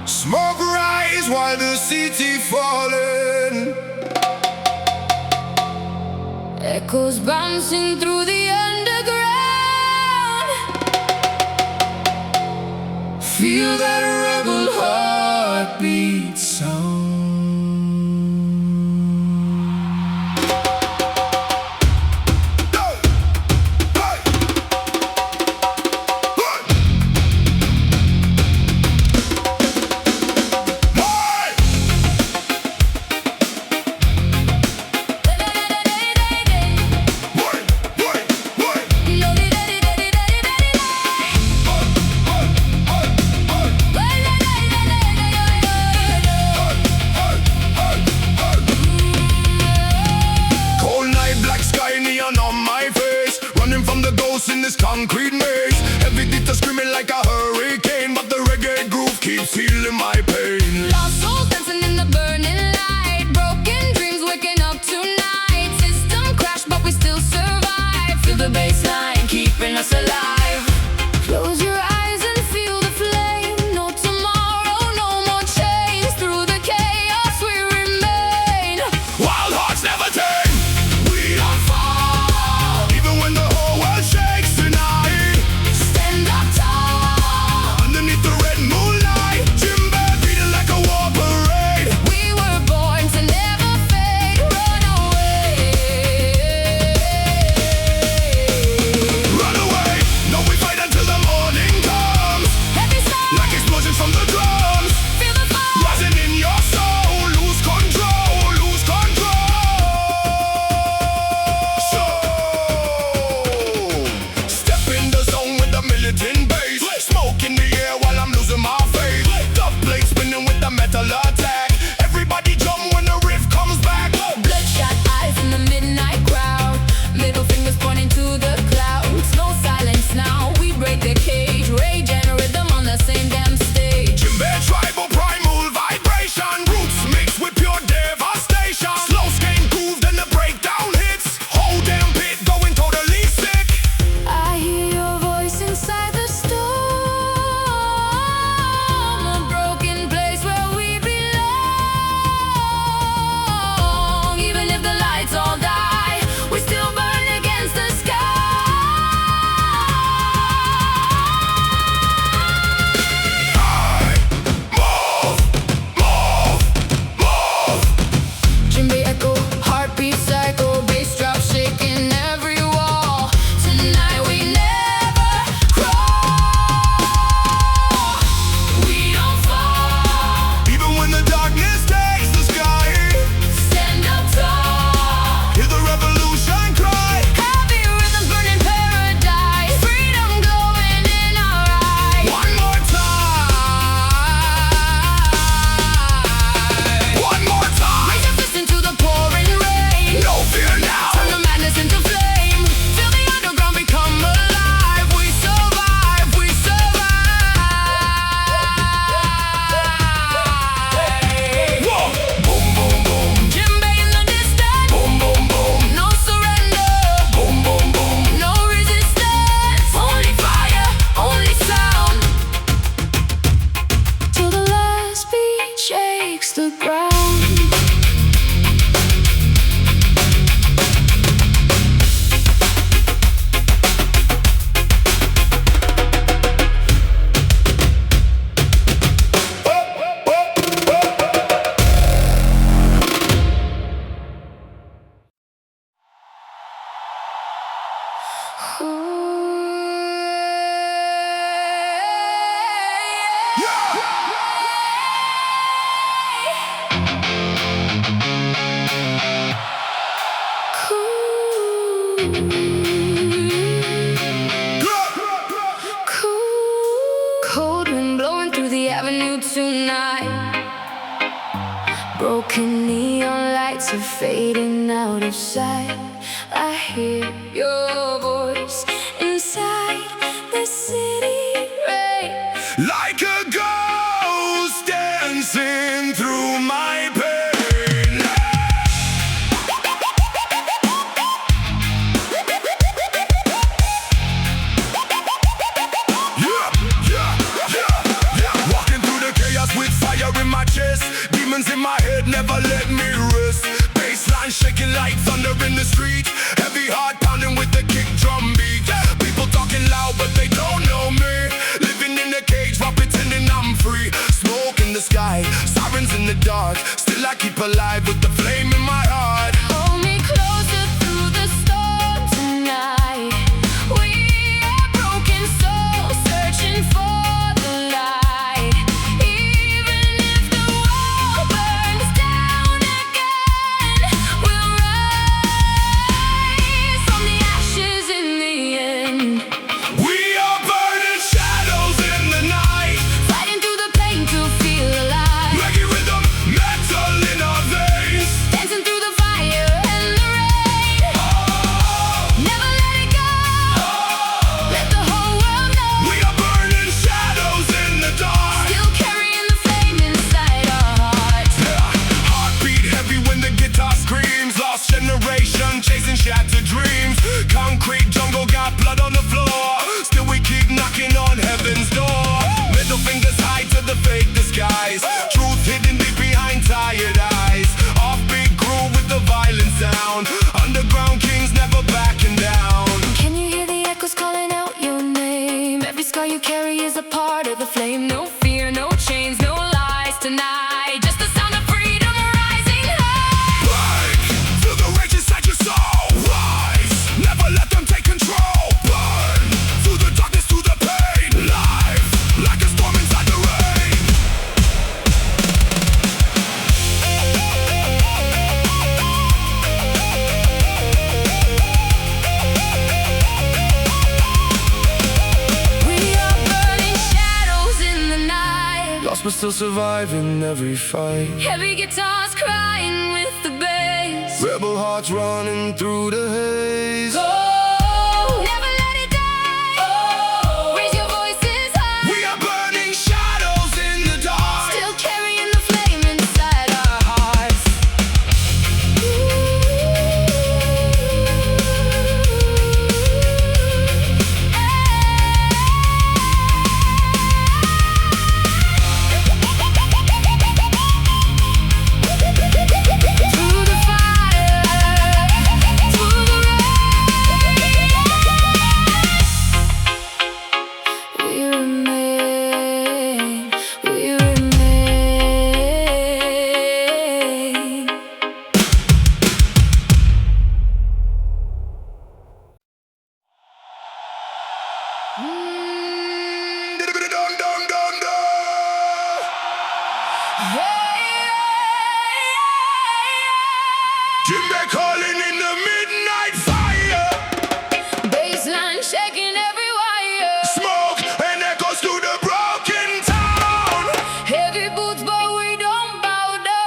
Smoke rise while the city falling. Echoes bouncing through the underground. Feel that rebel heartbeat sound. In this concrete maze, every detail screaming like a hurricane, but the reggae groove keeps healing my pain. Lost souls dancing in the burning light, broken dreams waking up tonight. System crash, but we still survive. Feel the bassline keeping us alive. Close your eyes and feel the flame. No tomorrow, no more chains. Through the chaos we remain. Wild hearts never tame. We don't fall, even when the whole world shakes tonight. Stand up tall Underneath the red moonlight, Jimbe beating like a war parade. We were born to never fade. Run away. Run away, no, we fight until the morning comes. Heavy sound, Like explosions from the drums, feel the fire. rising in your soul. Lose control, lose control. So step in the zone with the militant bass. Smoke in the air while I'm losing my faith. The blade spinning with the metal attack. Everybody jump when the riff comes back. Bloodshot eyes in the midnight crowd. Middle fingers pointing to the clouds. No silence now, we break the cage. Rage and rhythm on the same damn stage. Jimbe tribal primal vibration. Roots mixed with pure devastation. Slow skank groove, then the breakdown hits. Whole damn pit going totally sick. I hear your voice inside the storm. A broken place where we belong. Even if the lights all die, we still burn against the sky. Jimbe echo, heartbeat cycle, bass drop shaking every wall. Tonight we never crawl. We don't fall. Even when the darkness takes the sky, Stand up tall. hear the revolution cry. Happy rhythms burning paradise. Freedom glowing in our eyes. One more time. One more time. Raise your fist into the pouring rain. No fear now. Turn the madness into flame. Feel the underground become alive. We survive, we survive. Whoa. Boom, boom, boom. Jimbe in the distance. Boom, boom, boom. No surrender. Boom, boom, boom. No resistance. Only fire, only sound. Till the last beat shakes the ground. Cold wind blowing through the avenue tonight. Broken neon lights are fading out of sight. I hear your voice inside the city rain. Like a ghost dancing through my pain. in my chest, demons in my head never let me rest. Bassline shaking like thunder in the street, heavy heart pounding with the kick drum beat. People talking loud but they don't know me, living in a cage while pretending I'm free. Smoke in the sky, sirens in the dark, still I keep alive with the flame in my heart. Hold me closer through the storm tonight. We are broken souls searching for the light. Even if the world burns down again, we'll rise from the ashes in the end. We are burning shadows in the night, Fighting through the pain to feel alive. reggae rhythm, metal in our veins. Dancing through the fire and the rain. Never let it go. Let the whole world know. We are burning shadows in the dark. Still carrying the flame inside our hearts. Heartbeat heavy when the guitar screams. Lost generation chasing shattered dreams. Concrete jungle got blood on the floor. Still we keep knocking on heaven's door. Middle fingers high to the fake disguise. Truth hidden deep behind tired eyes. Offbeat groove with the violent sound. Underground kings never backing down. Can you hear the echoes calling out your name? Every scar you carry is a part of the flame. No fear, no chains, no lies tonight. Just the sound of freedom rising high. Break through the rage inside your soul. Rise, never let them take control. Burn through the darkness, through the pain. Life like a storm inside the rain. We are burning shadows in the night. Lost but still surviving every fight. Heavy guitars crying with the bass. Rebel hearts running through the haze. Go, never let it die. Raise your voices high. We are burning shadows in the dark. Still carrying the flame inside our hearts. Through the fire, through the rain, we remain, we remain. Dun, dun, dun, dun. Jimmy calling in the midnight fire. Bassline shaking every wire. Smoke and echoes through the broken town. Heavy boots, but we don't bow down.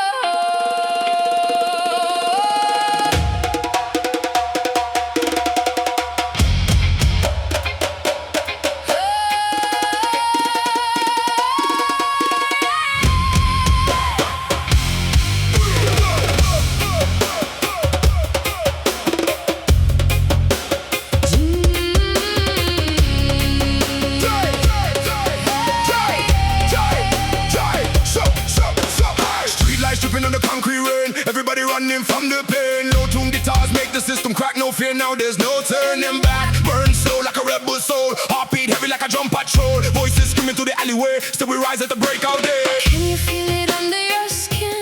Street lights dripping on the concrete rain. Everybody running from the pain. Low tune guitars make the system crack. No fear now, there's no turning back. Burn slow like a rebel soul. Heartbeat heavy like a drum patrol. Voices screaming through the alleyway. Still we rise at the breakout day. Can you feel it under your skin?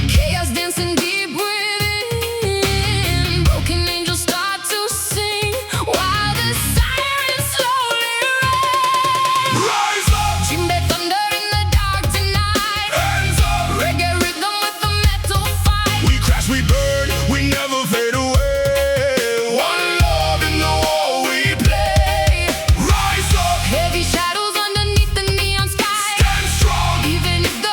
Chaos dancing deep within. Broken angels start to sing while the sirens slowly ring. Rise up, Jimbe thunder in the dark tonight. hands up. Reggae rhythm with the metal fight. We crash, we burn, we never fade away. One love in the war we play. Rise up, Heavy shadows underneath the neon sky. stand strong. Even if the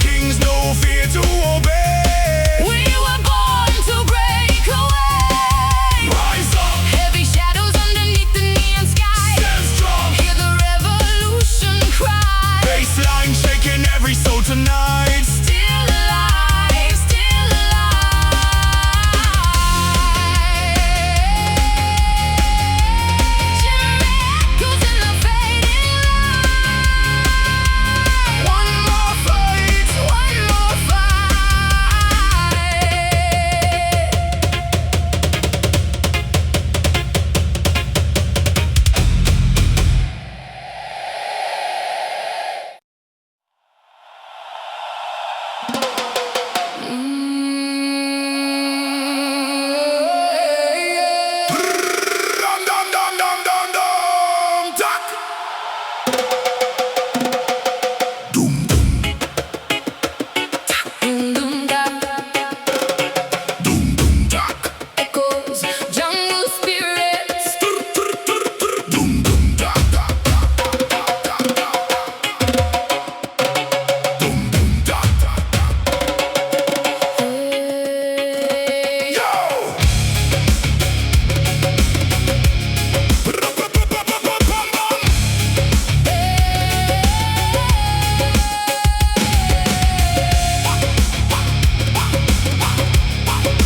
kings, no fear to obey. We were born to break away. Rise up, Heavy shadows underneath the neon sky. stand strong. Hear the revolution cry. Bassline shaking every soul tonight. Still alive, still alive. Echoes in the fading light. One more fight. One more fight. Dum dum dum dum dum dum. Duck. Doom doom doom doom duck. Echoes, jungle spirits. Doom doom duck duck duck duck duck duck. Doom doom duck duck duck. Hey. Yo.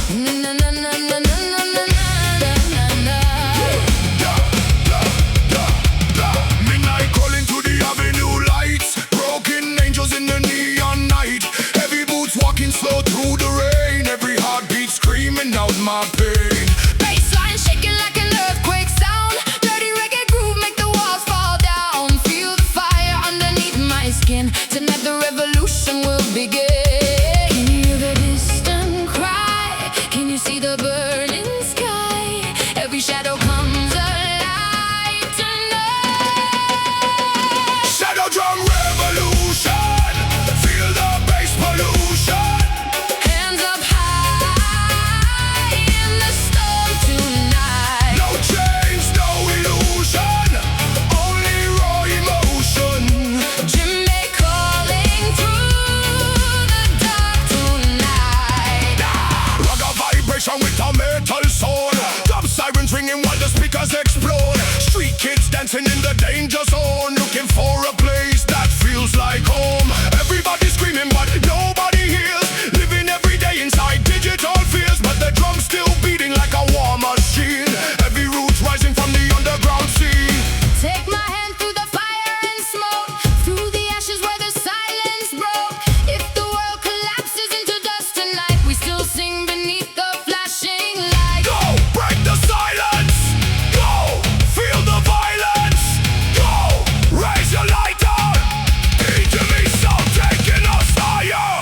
Na na na na na na na na na na. Midnight calling to the avenue lights. Broken angels in the neon night. Heavy boots walking slow through the rain. Every heartbeat screaming out my pain. Bassline shaking like an earthquake sound. Dirty reggae groove make the walls fall down. Feel the fire underneath my skin. Tonight the revolution will begin. Can you hear the distant cry? Can you see the burning sky? Every shadow comes alive tonight. Shadow drum revolution. Feel the bass pollution. Hands up high in the storm tonight. No chains, no illusion. Only raw emotion. Jimmy calling through the dark tonight. Ragga vibration with a metal soul. Dub sirens ringing while the speakers explode. Street kids dancing in the danger zone. Looking for a place that feels like home. Everybody screaming but nobody hears. Living every day inside digital fears. But the drum's still beating like a war machine. Heavy roots rising from the underground sea. Take my hand through the fire and smoke. Through the ashes where the silence broke. If the world collapses into dust tonight, we still sing beneath the flashing light. Go, break the silence. Go, feel the violence. Go, raise your lighter. Into me, sound taking us higher.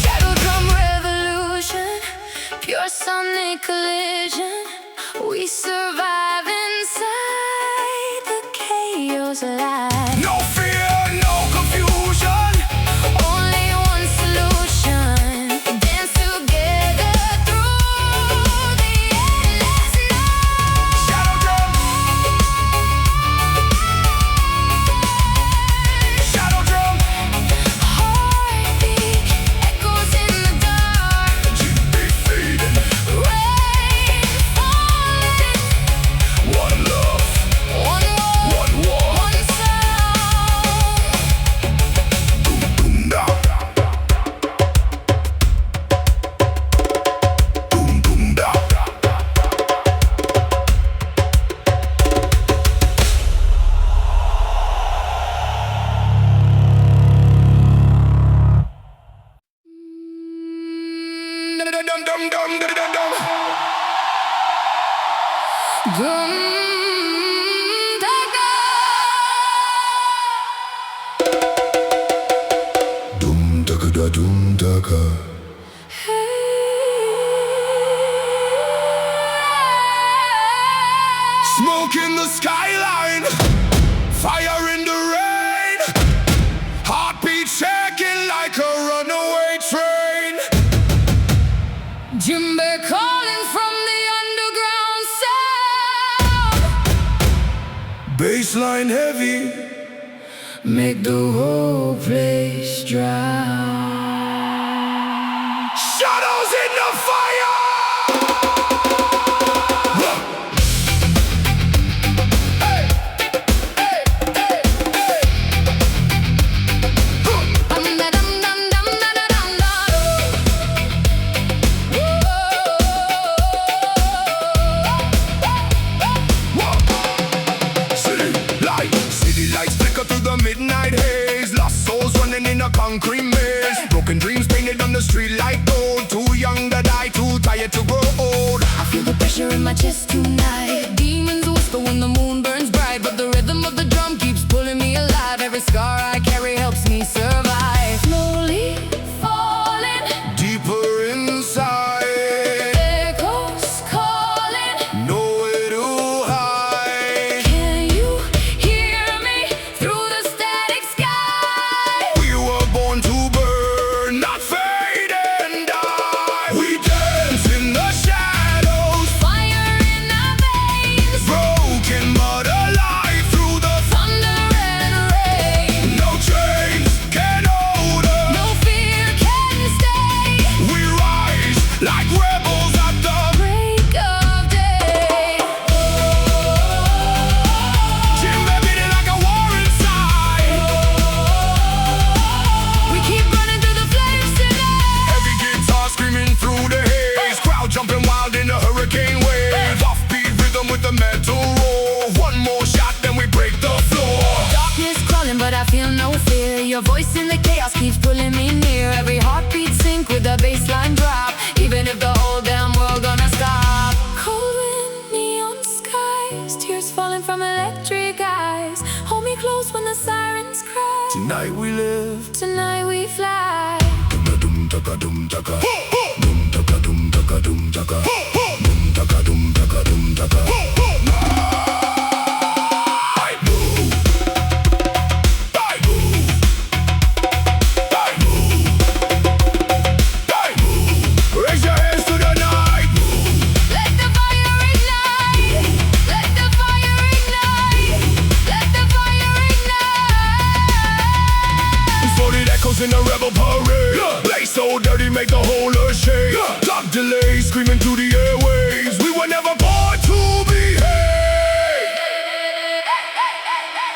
Shadow drum revolution, pure sonic collision. We survive inside the chaos alive. No fear, no confusion. Only one solution. Dance together through the endless night. Shadow drum. Shadow drum. Heartbeat echoes in the dark. Be fading. Rain falling. One love. One world, One war. one sound. skyline. Fire in the rain, heartbeat shaking like a runaway train. Jimbe calling from the underground sound. Bassline heavy, Make the whole place drown. shadows in the fire. Hey, hey, hey, hey. Dum da dum dum dum da da dum da. City lights flicker through the midnight haze. Lost souls running in a concrete maze. Broken dreams painted on the street like gold. Too young to die, too tired to grow old. I feel the pressure in my chest tonight. Demons whisper when the moon burns bright, but the rhythm of the drum keeps pulling me alive. Every scar I carry helps me survive. Slowly falling, Deeper inside, echoes calling. nowhere to hide. Can you hear me through the static sky? We were born to burn, not fade and die. We dance in the shadows, Fire in our veins, broken but alive through the thunder and rain. no chains can hold us. No fear can stay. We rise like rebels at the Break of day. Jimbe beating like a war inside. We keep running through the flames tonight. Every guitar screaming through the haze. Crowd jumping wild in a hurricane wave. Offbeat rhythm with the metal roar. One more shot, then we break the floor. Darkness crawling, but I feel no fear. Your voice in the chaos keeps pulling me near. Every heartbeat sync with a bassline drop. Even if the whole damn world gonna stop. Cold wind, neon skies, tears falling from electric eyes. Hold me close when the sirens cry. Tonight we live. Tonight we fly. Dum taka dum taka. Dum taka dum taka dum taka. Dum taka dum taka dum taka. I move. I move. I move. I move. Raise your hands to the night. Let the fire ignite. Let the fire ignite. Let the fire ignite. Floated echoes in the rebel parade. Play so dirty, make the whole earth shake. Clock delays, screaming through the airwaves. We were never born to behave.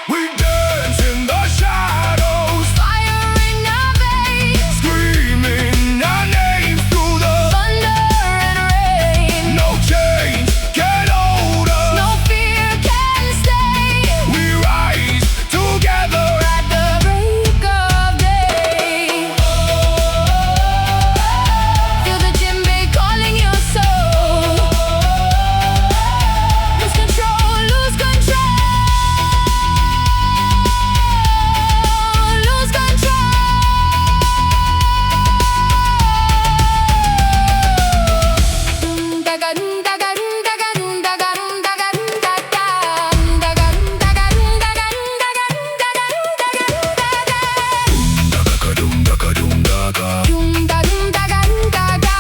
We dance in the shadows, Fire in our veins, screaming our names through the thunder and rain. no chains can hold us. No fear can stay. We rise together. At the break of day, feel the djembe calling your soul. Lose control, lose control. Lose control. Dum daga dum daga dum daga dum daga dum daga dum daga daga dum daga dum daga dum daga dum daga dum daga dum daga Dum daga. dum da dum daga dum daga.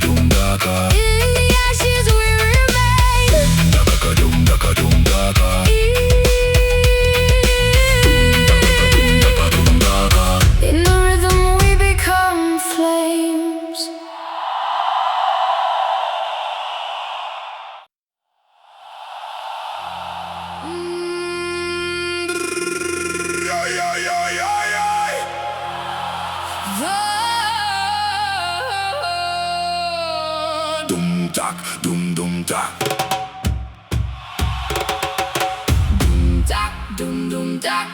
Dum daga. In the ashes we remain. Dum daga. In the rhythm we become flames. Yeah, yeah, yeah, yeah, yeah. Dum tak, dum tak. Dum tak, dum tak.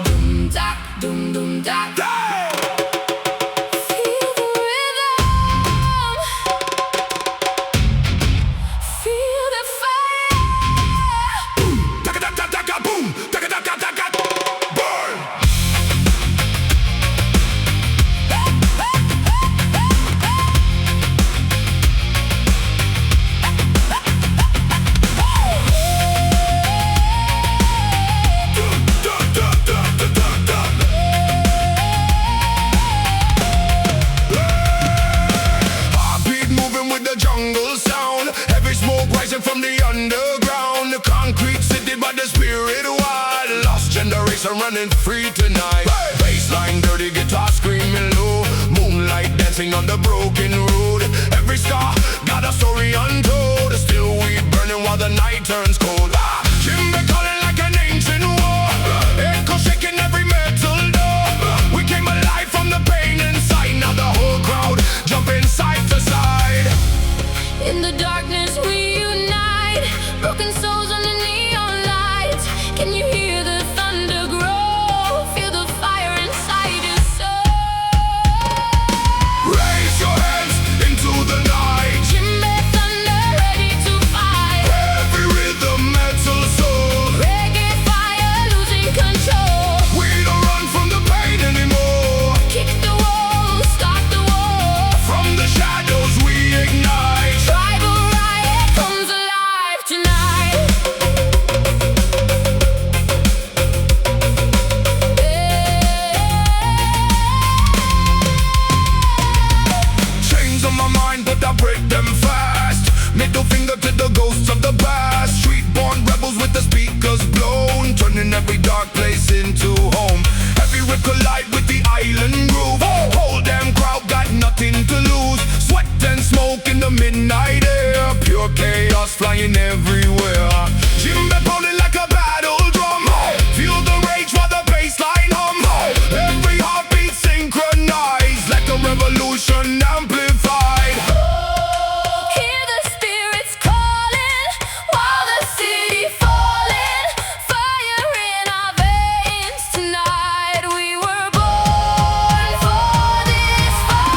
Dum tak, dum tak. Feel the rhythm. Feel the fire. Taka taka taka boom, taka taka taka burn. guided by the spirit wild. Lost generation running free tonight. Bassline, dirty guitar screaming low. Moonlight dancing on the broken road. Every star got a story untold. Still we burning while the night turns cold. Jimmy calling like an ancient war. Echo shaking every metal door. We came alive from the pain inside. Now the whole crowd jumping side to side. In the darkness we unite, broken souls under neon lights. Can you hear the thunder grow? Feel the fire inside your soul. Raise your hands into the night. Jimmy thunder ready to fight. Every rhythm, metal soul. Reggae fire losing control. We don't run from the pain anymore. Kick the walls, start the war. From the shadows we ignite. Tribal riot comes alive tonight. Chains on my mind, but I break them fast. Middle finger to the ghosts of the past. Street-born rebels with the speakers blown, turning every dark place into home. Every rip collide with the island groove. Whole damn crowd got nothing to lose. Sweat and smoke in the midnight air. Pure chaos flying everywhere. Jimmy pounding like a battle drum. Feel the rage while the bassline hum. Every heartbeat synchronized like a revolution amplified. Hear the spirits calling while the city falling. Fire in our veins tonight. We were born for this fight.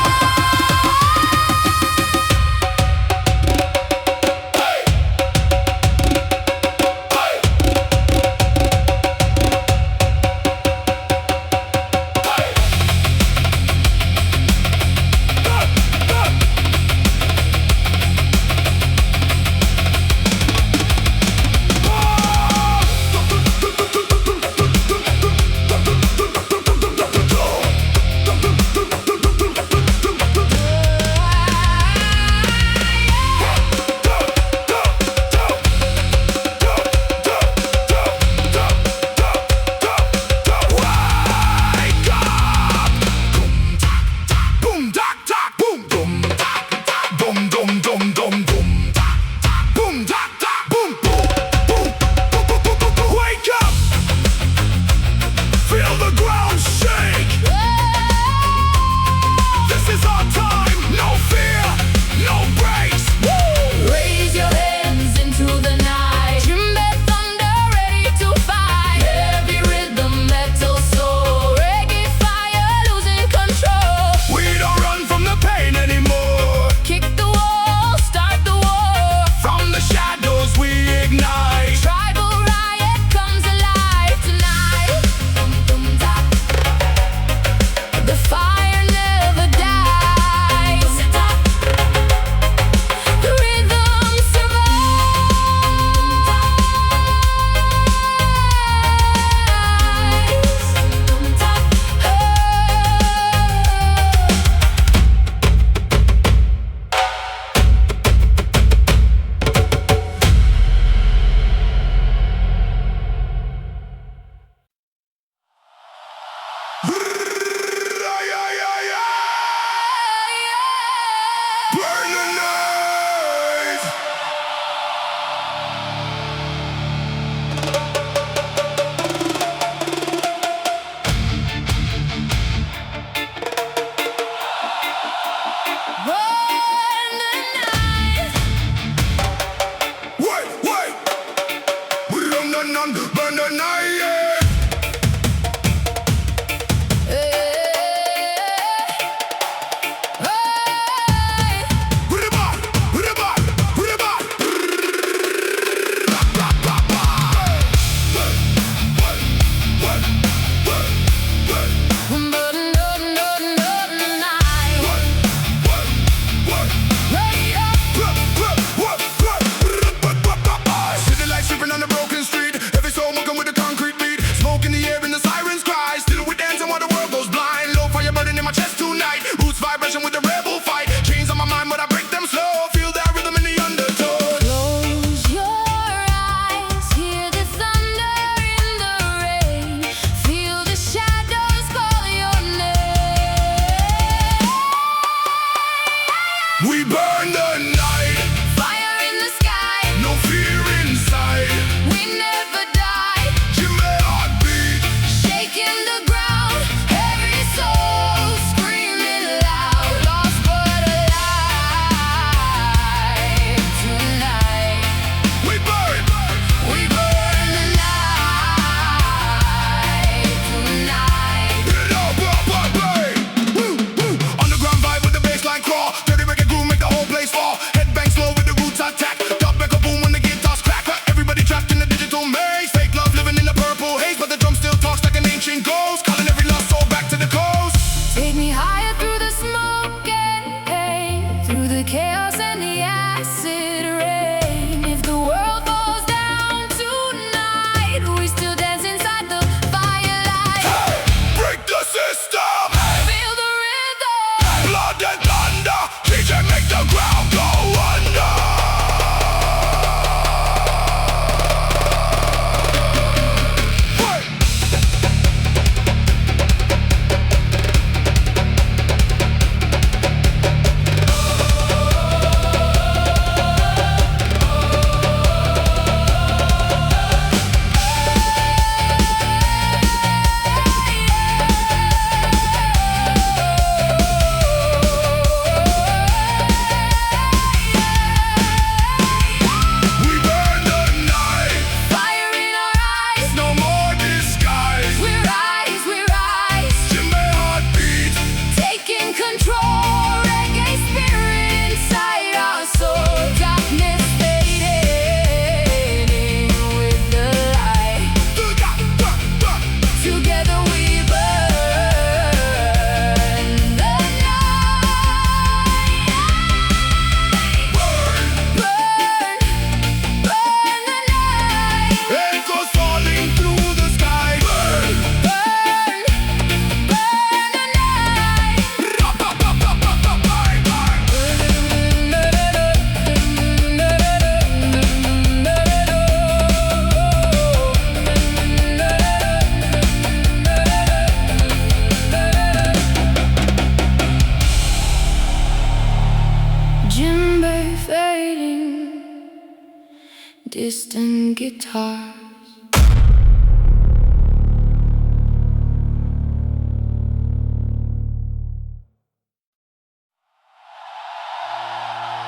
distant guitars.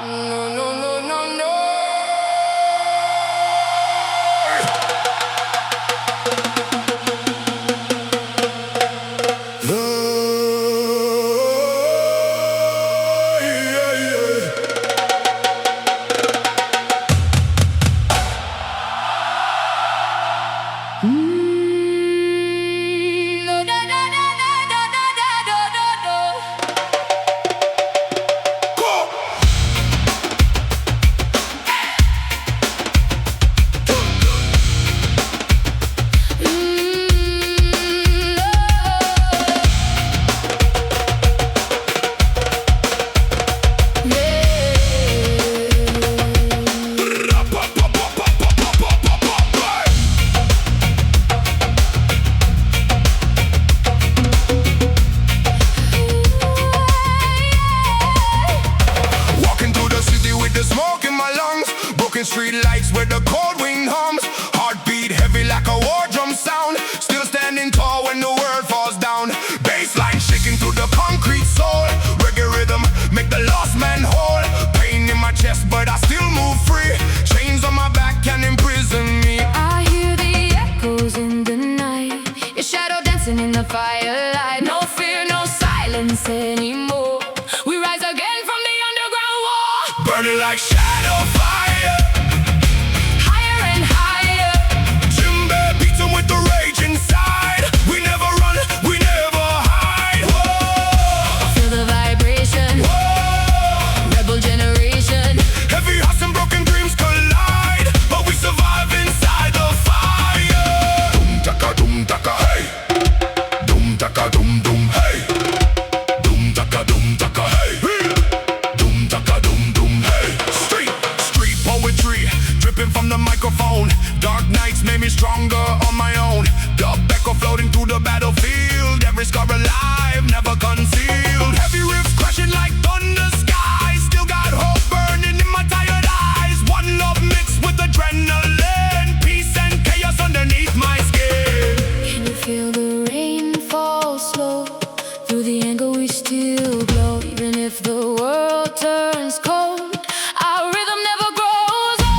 No, no, no, no, no. Street lights where the cold wind hums, heartbeat heavy like a war drum sound. Still standing tall when the world falls down. Bassline shaking through the concrete soul. Reggae rhythm make the lost man whole. Pain in my chest but I still move free. Chains on my back can imprison me. I hear the echoes in the night. Your shadow dancing in the firelight. No fear, no silence anymore. We rise again from the underground war. Burning like shadow fire. With the rage inside, we never run, we never hide. Whoa. Feel the vibration. Whoa. Rebel generation. Heavy hearts and broken dreams collide, but we survive inside the fire. Doom taka, hey. Doom taka, doom, hey. Doom taka, hey. Doom taka, doom, hey. Street poetry dripping from the microphone. Dark nights made me stronger on my own. Dub echo floating through the battlefield. Every scar alive, never concealed. Heavy riffs crashing like thunder skies. Still got hope burning in my tired eyes. One love mixed with adrenaline. Peace and chaos underneath my skin. Can you feel the rain fall slow? Through the anger we still glow. Even if the world turns cold, our rhythm never grows old.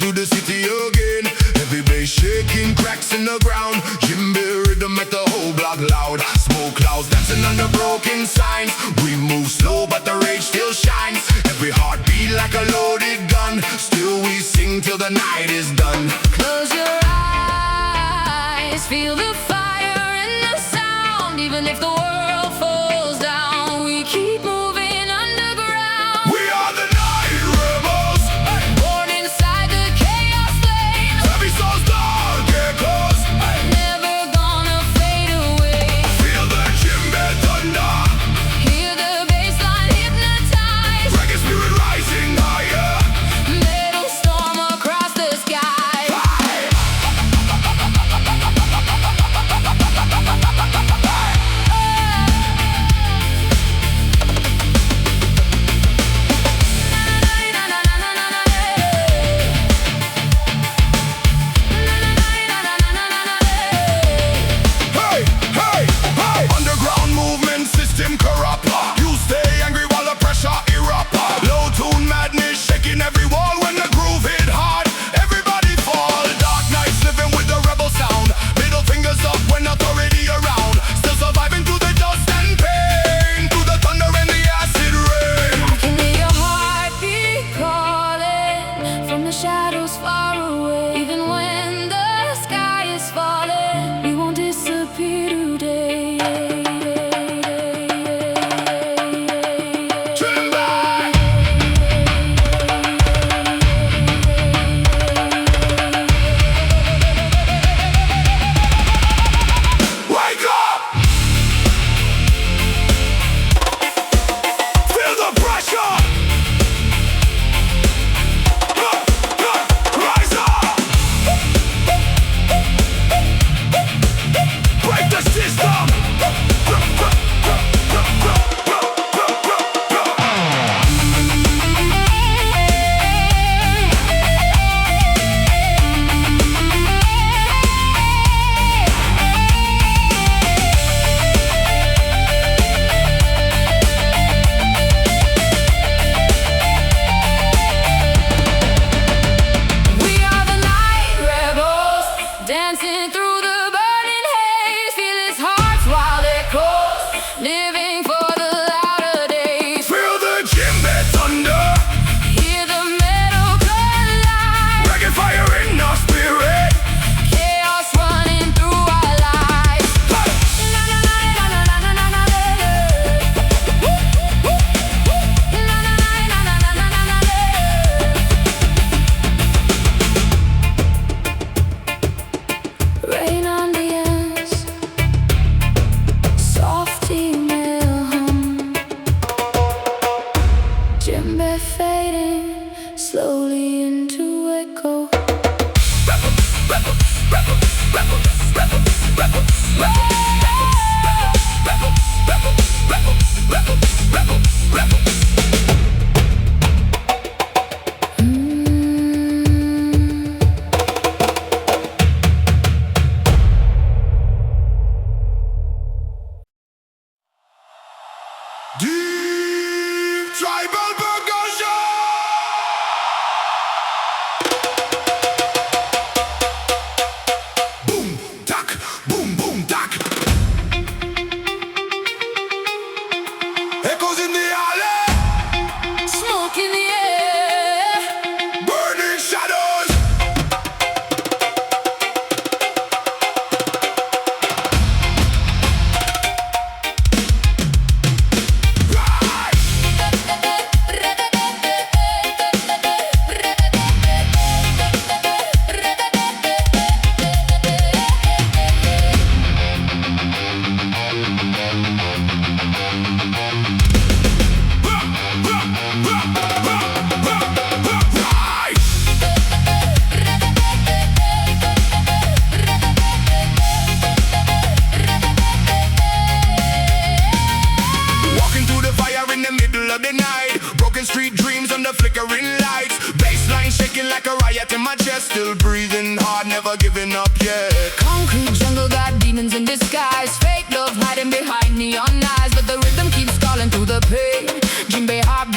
to the city again. Heavy bass shaking, cracks in the ground. Jimbe rhythm make the whole block loud. Smoke clouds dancing under broken signs. We move slow but the rage still shines. Every heartbeat like a loaded gun. Still we sing till the night is done. Close your eyes, feel the fire and the sound. Even if the world falls down, we keep moving underground. We are the night rebels, Born inside the chaos flames, heavy souls, dark echoes. never gonna fade away. Feel the djembe thunder, Hear the bassline hypnotize. reggae spirit rising higher. Metal storm across the sky. Hey, hey, hey! Underground movement system corrupt. You stay angry while the pressure erupt. Low tune madness shaking every wall when the groove hit hard. Everybody fall. Dark nights living with the rebel sound. Middle fingers up when authority around. Still surviving through the dust and pain. Through the thunder and the acid rain. I can hear your heartbeat calling from the shadows far away. Even when the sky is falling, we won't disappear today. Djembe! Wake up! Feel the pressure! Rise up! Break the system! We are the night rebels, dancing through the burning haze. Feel his heart's wild echoes, living for the louder days. Feel the djembe thunder! Hear the metal collide. Reggae fire in our spirit! Chaos running through our lives. Rain on the ends, soft email hum. Djembe fading slowly into echo. Deep tribal percussion! Boom, tack, boom, boom, tack. Echoes in the alley, Smoke in the air. burning shadows. Walking through the fire in the middle of the night. Broken street dreams under flickering lights. Bassline shaking like a riot in my chest. Still breathing hard, never giving up yet. Concrete jungle got demons in disguise. Fake love hiding behind neon eyes, but the rhythm keeps calling through the pain. Djembe heart